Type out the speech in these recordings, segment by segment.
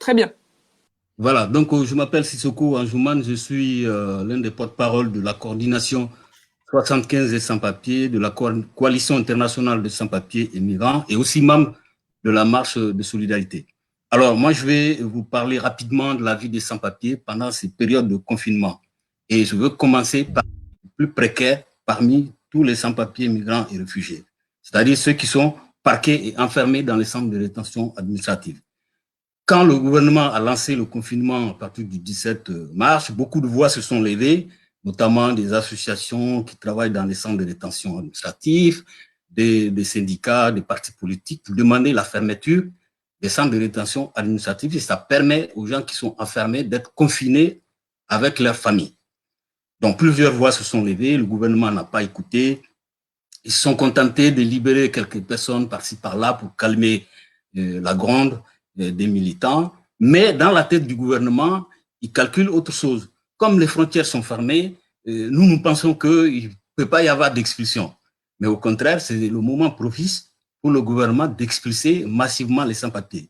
Très bien. Voilà, donc je m'appelle Sissoko Anjouman, je suis l'un des porte-parole de la coordination 75 des sans-papiers, de la coalition internationale des sans-papiers et migrants, et aussi membre de la marche de solidarité. Alors, moi, je vais vous parler rapidement de la vie des sans-papiers pendant ces périodes de confinement. Et je veux commencer par les plus précaires parmi tous les sans-papiers, migrants et réfugiés, c'est-à-dire ceux qui sont parqués et enfermés dans les centres de rétention administrative. Quand le gouvernement a lancé le confinement à partir du 17 mars, beaucoup de voix se sont levées, notamment des associations qui travaillent dans les centres de rétention administratifs, des syndicats, des partis politiques, pour demander la fermeture des centres de rétention administratifs. Et ça permet aux gens qui sont enfermés d'être confinés avec leur famille. Donc, plusieurs voix se sont levées, le gouvernement n'a pas écouté. Ils se sont contentés de libérer quelques personnes par-ci, par-là pour calmer la gronde des militants. Mais dans la tête du gouvernement, ils calculent autre chose. Comme les frontières sont fermées, nous pensons qu'il ne peut pas y avoir d'expulsion. Mais au contraire, c'est le moment propice pour le gouvernement d'expulser massivement les sans-papiers.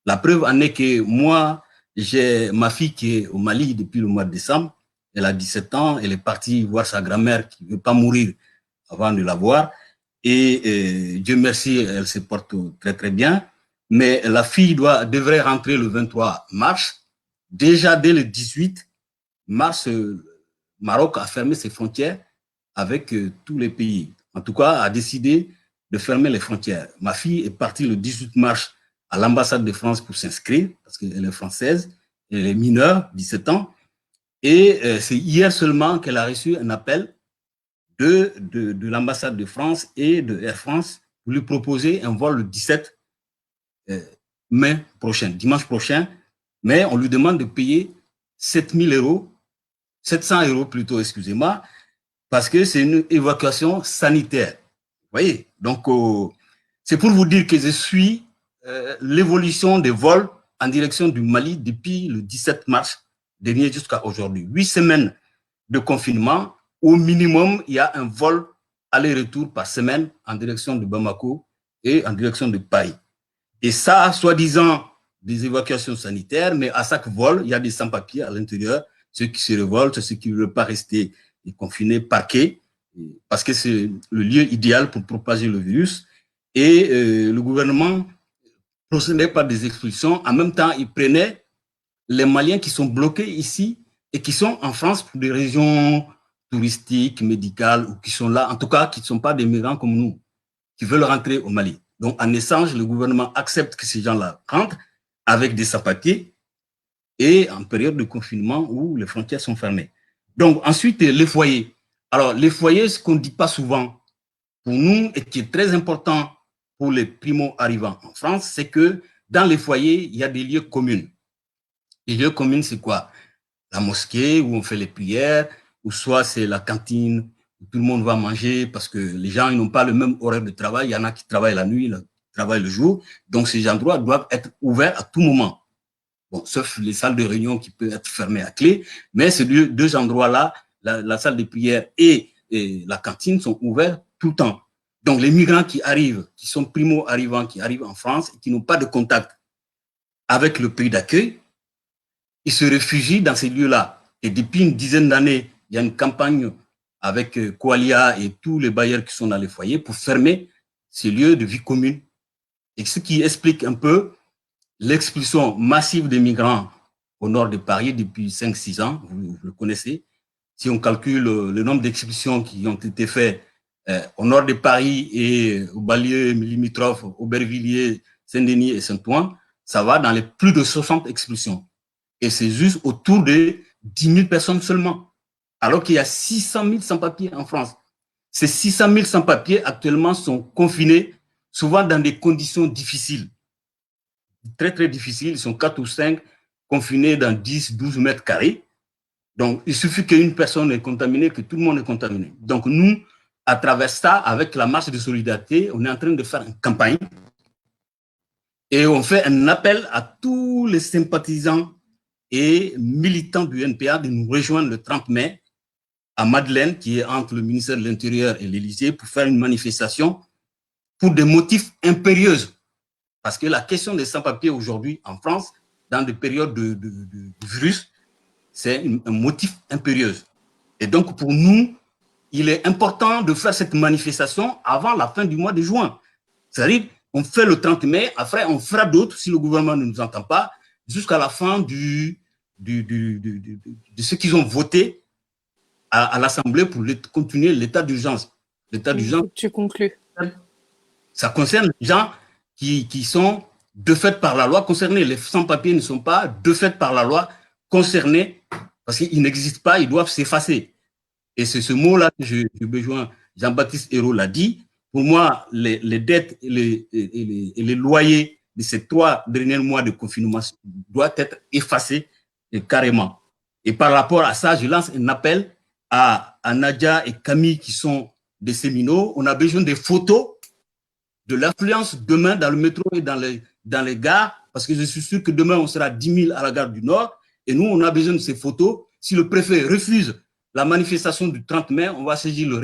La preuve en est que moi, j'ai ma fille qui est au Mali depuis le mois de décembre. Elle a 17 ans, elle est partie voir sa grand-mère qui ne veut pas mourir avant de la voir. Et Dieu merci, elle se porte très très bien. Mais la fille devrait rentrer le 23 mars. Déjà dès le 18 mars, Maroc a fermé ses frontières avec tous les pays. En tout cas, a décidé de fermer les frontières. Ma fille est partie le 18 mars à l'ambassade de France pour s'inscrire, parce qu'elle est française, elle est mineure, 17 ans. Et c'est hier seulement qu'elle a reçu un appel de l'ambassade de France et de Air France pour lui proposer un vol le 17 mai prochain, dimanche prochain, mais on lui demande de payer 7 000 euros, 700 euros plutôt, excusez-moi, parce que c'est une évacuation sanitaire. Vous voyez, donc c'est pour vous dire que je suis l'évolution des vols en direction du Mali depuis le 17 mars dernier jusqu'à aujourd'hui. 8 semaines de confinement, au minimum, il y a un vol aller-retour par semaine en direction de Bamako et en direction de Paris. Et ça, soi-disant, des évacuations sanitaires, mais à chaque vol, il y a des sans-papiers à l'intérieur, ceux qui se révoltent, ceux qui ne veulent pas rester confinés, parqués, parce que c'est le lieu idéal pour propager le virus. Et le gouvernement procédait par des expulsions. En même temps, il prenait les Maliens qui sont bloqués ici et qui sont en France pour des régions touristiques, médicales, ou qui sont là, en tout cas, qui ne sont pas des migrants comme nous, qui veulent rentrer au Mali. Donc, en échange, le gouvernement accepte que ces gens-là rentrent avec des sans-papiers et en période de confinement où les frontières sont fermées. Donc, ensuite, les foyers. Alors, les foyers, ce qu'on ne dit pas souvent pour nous et qui est très important pour les primo-arrivants en France, c'est que dans les foyers, il y a des lieux communs. Les lieux communs, c'est quoi? La mosquée où on fait les prières, ou soit c'est la cantine où tout le monde va manger parce que les gens n'ont pas le même horaire de travail. Il y en a qui travaillent la nuit, qui travaillent le jour. Donc, ces endroits doivent être ouverts à tout moment. Bon, sauf les salles de réunion qui peuvent être fermées à clé. Mais ces deux endroits-là, la salle de prière et la cantine sont ouverts tout le temps. Donc, les migrants qui arrivent, qui sont primo-arrivants, qui arrivent en France et qui n'ont pas de contact avec le pays d'accueil, ils se réfugient dans ces lieux-là. Et depuis une dizaine d'années, il y a une campagne avec Qualia et tous les bailleurs qui sont dans les foyers pour fermer ces lieux de vie commune. Et ce qui explique un peu l'expulsion massive des migrants au nord de Paris depuis 5-6 ans, vous le connaissez. Si on calcule le nombre d'expulsions qui ont été faites au nord de Paris et aux banlieues limitrophes, Aubervilliers, Saint-Denis et Saint-Ouen, ça va dans les plus de 60 expulsions. Et c'est juste autour de 10 000 personnes seulement, alors qu'il y a 600 000 sans-papiers en France. Ces 600 000 sans-papiers actuellement sont confinés, souvent dans des conditions difficiles, très très difficiles. Ils sont 4 ou 5 confinés dans 10-12 mètres carrés. Donc, il suffit qu'une personne est contaminée, que tout le monde est contaminé. Donc, nous, à travers ça, avec la marche de solidarité, on est en train de faire une campagne et on fait un appel à tous les sympathisants et militants du NPA de nous rejoindre le 30 mai à Madeleine, qui est entre le ministère de l'Intérieur et l'Élysée, pour faire une manifestation pour des motifs impérieux. Parce que la question des sans-papiers aujourd'hui en France, dans des périodes de virus, c'est un motif impérieux. Et donc, pour nous, il est important de faire cette manifestation avant la fin du mois de juin. C'est-à-dire, on fait le 30 mai, après, on fera d'autres si le gouvernement ne nous entend pas, jusqu'à la fin de ce qu'ils ont voté à l'Assemblée pour continuer l'état d'urgence. L'état d'urgence, tu conclus. Ça concerne les gens qui sont de fait par la loi concernés. Les sans-papiers ne sont pas de fait par la loi concernés parce qu'ils n'existent pas, ils doivent s'effacer. Et c'est ce mot-là que je besoin. Jean-Baptiste Hérault l'a dit. Pour moi, les dettes et les loyers de ces 3 derniers mois de confinement doivent être effacés carrément. Et par rapport à ça, je lance un appel à Nadia et Camille qui sont des séminaux. On a besoin des photos de l'affluence demain dans le métro et dans les gares, parce que je suis sûr que demain, on sera 10 000 à la gare du Nord. Et nous, on a besoin de ces photos. Si le préfet refuse la manifestation du 30 mai, on va saisir le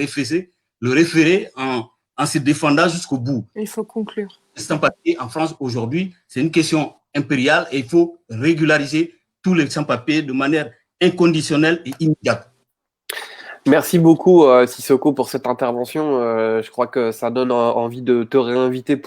référé en se défendant jusqu'au bout. Il faut conclure. Sans-papiers en France aujourd'hui, c'est une question impériale et il faut régulariser tous les sans-papiers de manière inconditionnelle et immédiate. Merci beaucoup, Sissoko, pour cette intervention. Je crois que ça donne envie de te réinviter pour